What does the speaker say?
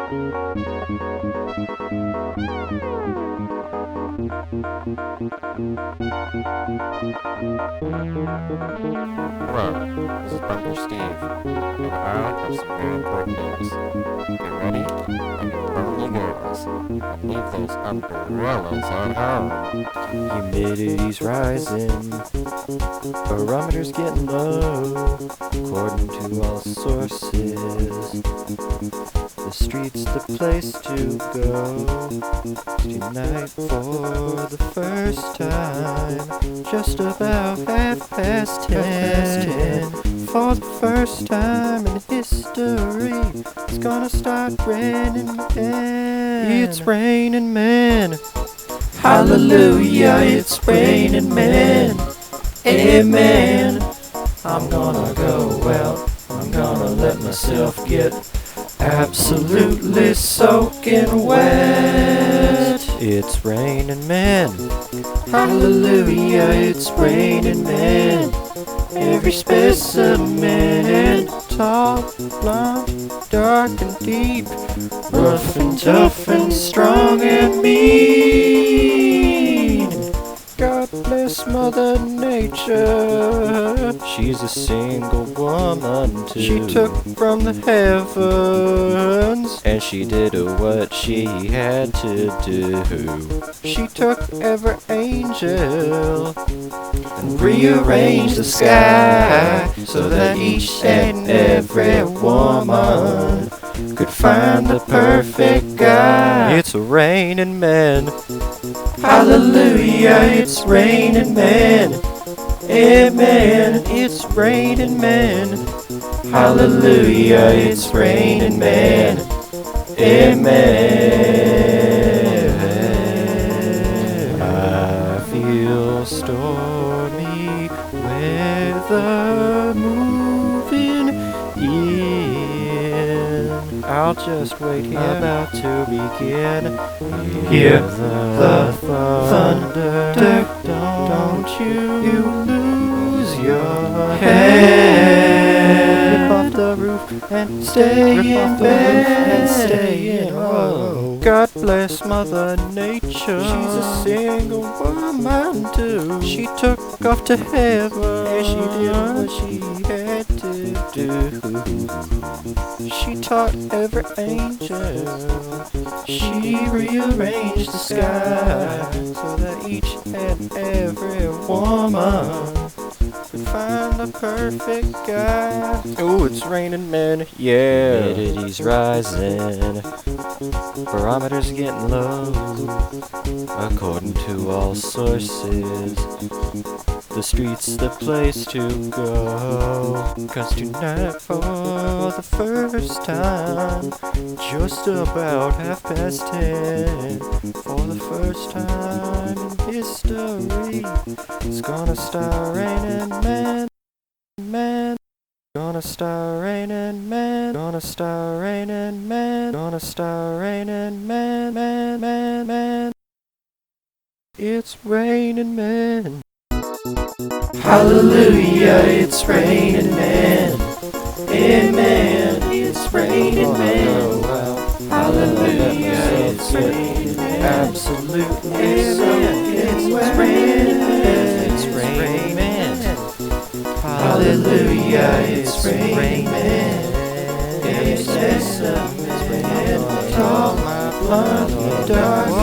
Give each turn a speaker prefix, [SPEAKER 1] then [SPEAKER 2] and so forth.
[SPEAKER 1] Hello, this is Bunker Steve, and I have some very important news. Get ready, and burn the walls, and leave those umbrellas at home.
[SPEAKER 2] Humidity's rising, barometer's getting low, according to all sources. The street's the place to go tonight for the first time. Just about 10:30. For the first time in history, it's gonna start raining men. It's raining men. Hallelujah, it's raining men. Amen. I'm gonna go out. I'm gonna let myself get absolutely soaking wet. It's raining men. Hallelujah, it's raining men. Every specimen, tall, blonde, dark and deep, rough and tough and strong and mean. God bless Mother Nature. She's a single woman too. She took from the heavens, and she did what she had to do. She took every angel and rearranged the sky so that each and every woman could find the perfect guy. It's raining men. Hallelujah, it's raining men. Amen, it's raining men. Hallelujah, it's raining men. Amen. I feel stormy weather moving in. I'll just wait here about to begin. Hear the thunder, don't you lose your head. Rip off the roof and stay in bed. Stay in. Oh, God bless Mother Nature. She's a single woman too. She took off to heaven, and she did what she had to do. She taught every angel. She rearranged the sky so that each and every woman could find the perfect guy. Oh, it's raining men, yeah. Humidity's rising, barometer's getting low, according to all sources. The street's the place to go, 'cause tonight for the first time, just about 10:30, for the first time in history, it's gonna start raining men, men. Gonna start raining men, gonna start raining men, gonna start raining men, men, men, men. It's raining men. Hallelujah, it's raining men. Amen, it's raining men. Hallelujah, it's raining men. Absolutely, amen. It's raining men. It's raining men. Hallelujah, it's raining men. It's raining men. Tall, blonde, dark.